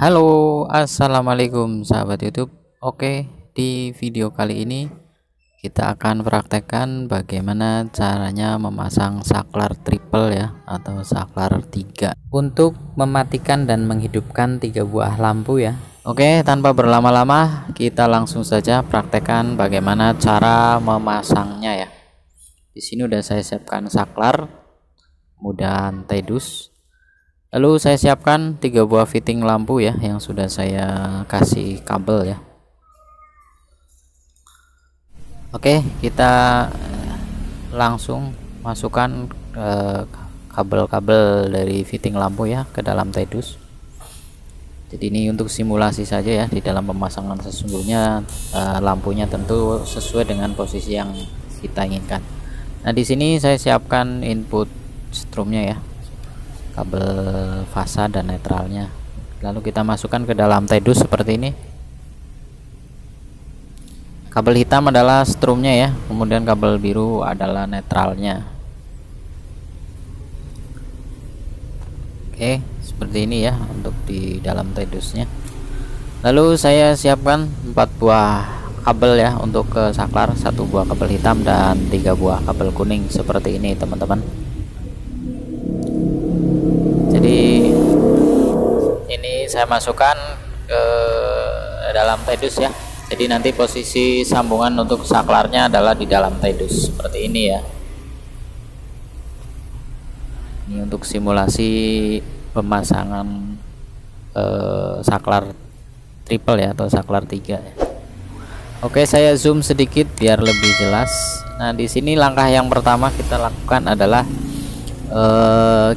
Halo, assalamualaikum sahabat YouTube. Oke, di video kali ini kita akan praktekkan bagaimana caranya memasang saklar triple ya, atau saklar 3 untuk mematikan dan menghidupkan 3 buah lampu ya. Oke, tanpa berlama-lama kita langsung saja praktekkan bagaimana cara memasangnya ya. Di sini udah saya siapkan saklar, kemudian tedus. Lalu saya siapkan 3 buah fitting lampu ya, yang sudah saya kasih kabel ya. Oke, kita langsung masukkan kabel-kabel dari fitting lampu ya ke dalam tedus. Jadi ini untuk simulasi saja ya, di dalam pemasangan sesungguhnya lampunya tentu sesuai dengan posisi yang kita inginkan. Nah, di sini saya siapkan input strumnya ya, kabel fasa dan netralnya. Lalu kita masukkan ke dalam tedus seperti ini. Kabel hitam adalah strumnya ya, kemudian kabel biru adalah netralnya. Oke, seperti ini ya untuk di dalam tedusnya. Lalu saya siapkan 4 buah kabel ya untuk ke saklar, 1 buah kabel hitam dan 3 buah kabel kuning seperti ini teman-teman. Jadi ini saya masukkan ke dalam tedus ya. Jadi nanti posisi sambungan untuk saklarnya adalah di dalam tedus seperti ini ya. Ini untuk simulasi pemasangan saklar triple ya, atau saklar 3 ya. Oke, saya zoom sedikit biar lebih jelas. Nah, di sini langkah yang pertama kita lakukan adalah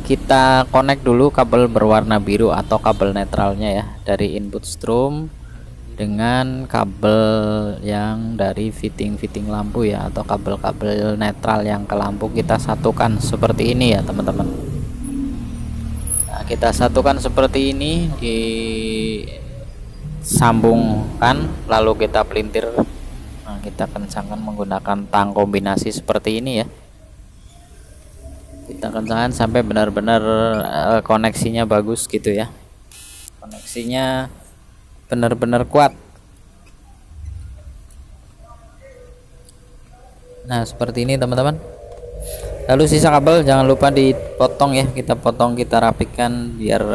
kita connect dulu kabel berwarna biru atau kabel netralnya ya, dari input strum dengan kabel yang dari fitting lampu ya, atau kabel-kabel netral yang ke lampu kita satukan seperti ini ya teman-teman. Nah, kita satukan seperti ini, disambungkan lalu kita pelintir. Nah, kita kencangkan menggunakan tang kombinasi seperti ini ya. Kita kencangkan sampai benar-benar koneksinya bagus gitu ya, koneksinya benar-benar kuat. Nah, seperti ini teman-teman. Lalu sisa kabel jangan lupa dipotong ya, kita potong, kita rapikan biar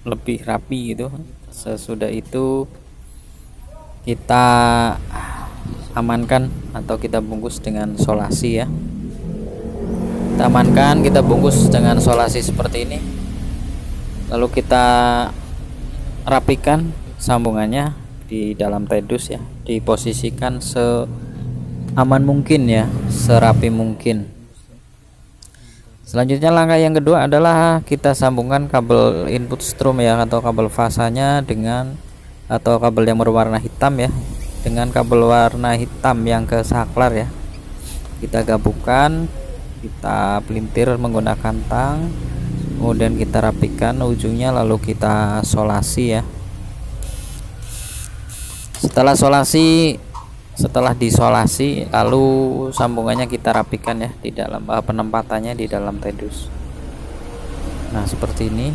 lebih rapi gitu. Sesudah itu kita amankan atau kita bungkus dengan solasi ya. Kita amankan, kita bungkus dengan solasi seperti ini. Lalu kita rapikan sambungannya di dalam tedus ya, diposisikan seaman mungkin ya, serapi mungkin. Selanjutnya langkah yang kedua adalah kita sambungkan kabel input strum ya, atau kabel fasanya dengan, atau kabel yang berwarna hitam ya, dengan kabel warna hitam yang ke saklar ya. Kita gabungkan, kita pelintir menggunakan tang, kemudian kita rapikan ujungnya, lalu kita solasi ya. Setelah disolasi lalu sambungannya kita rapikan ya di dalam penempatannya di dalam tedus. Nah, seperti ini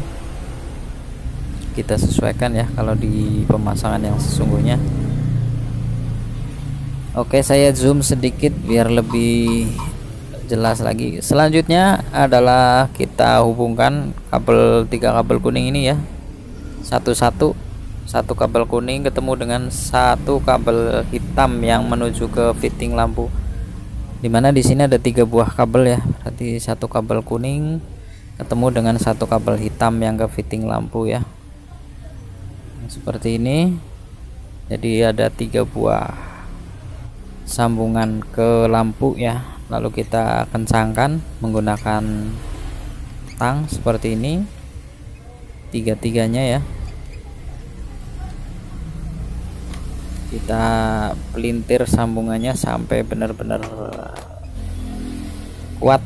kita sesuaikan ya kalau di pemasangan yang sesungguhnya. Oke, saya zoom sedikit biar lebih jelas lagi. Selanjutnya adalah kita hubungkan kabel 3 kabel kuning ini ya, satu kabel kuning ketemu dengan 1 kabel hitam yang menuju ke fitting lampu, dimana di sini ada 3 buah kabel ya, berarti 1 kabel kuning ketemu dengan 1 kabel hitam yang ke fitting lampu ya. Seperti ini. Jadi ada 3 buah sambungan ke lampu ya, lalu kita kencangkan menggunakan tang seperti ini, tiga-tiganya ya. Kita pelintir sambungannya sampai benar-benar kuat,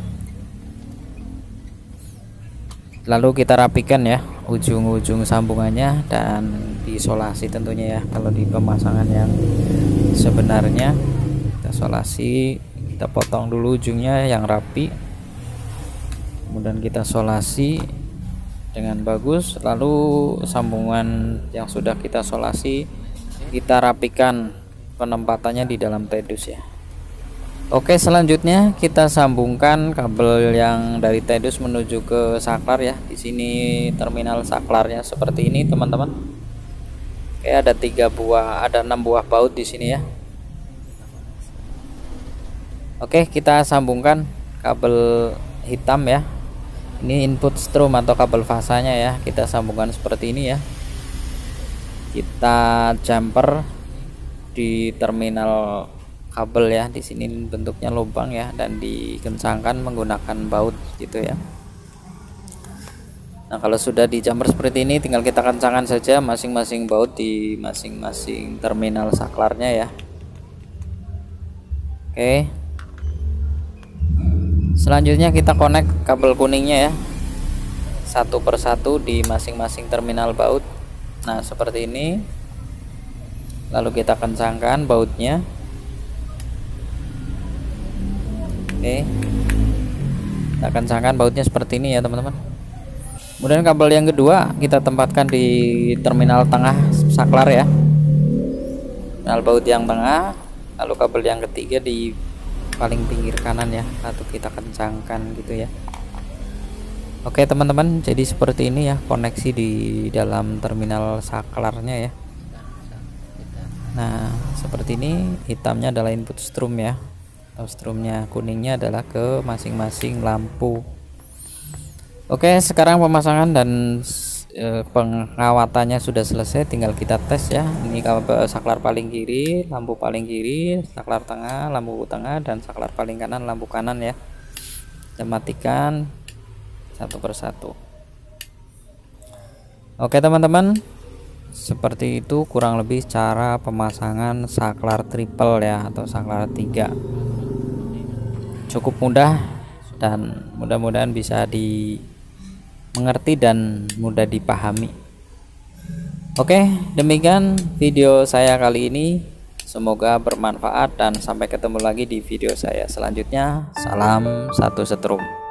lalu kita rapikan ya ujung-ujung sambungannya dan diisolasi tentunya ya. Kalau di pemasangan yang sebenarnya kita isolasi, kita potong dulu ujungnya yang rapi, kemudian kita solasi, dengan bagus. Lalu sambungan yang sudah kita solasi kita rapikan penempatannya di dalam tedus ya. Oke, selanjutnya kita sambungkan kabel yang dari tedus menuju ke saklar ya. Di sini terminal saklarnya seperti ini teman-teman. Oke, ada 6 buah baut di sini ya. Oke, kita sambungkan kabel hitam ya. Ini input strom atau kabel fasanya ya. Kita sambungkan seperti ini ya. Kita jumper di terminal kabel ya. Di sini bentuknya lubang ya, dan dikencangkan menggunakan baut gitu ya. Nah, kalau sudah di jumper seperti ini tinggal kita kencangkan saja masing-masing baut di masing-masing terminal saklarnya ya. Oke, selanjutnya kita connect kabel kuningnya ya, satu persatu di masing-masing terminal baut. Nah, seperti ini. Lalu kita kencangkan bautnya. Oke, kita kencangkan bautnya seperti ini ya teman-teman. Kemudian kabel yang kedua kita tempatkan di terminal tengah saklar ya, terminal baut yang tengah. Lalu kabel yang ketiga di paling pinggir kanan ya, lalu kita kencangkan gitu ya. Oke teman-teman, jadi seperti ini ya koneksi di dalam terminal saklarnya ya. Nah, seperti ini. Hitamnya adalah input strom ya, strumnya, kuningnya adalah ke masing-masing lampu. Oke, sekarang pemasangan dan pengawatannya sudah selesai, tinggal kita tes ya. Ini kabel saklar paling kiri, lampu paling kiri, saklar tengah, lampu tengah, dan saklar paling kanan, lampu kanan ya. Kita matikan satu persatu. Oke teman-teman, seperti itu kurang lebih cara pemasangan saklar triple ya, atau saklar 3. Cukup mudah dan mudah-mudahan bisa dimengerti dan mudah dipahami. Oke, demikian video saya kali ini, semoga bermanfaat dan sampai ketemu lagi di video saya selanjutnya. Salam satu setrum.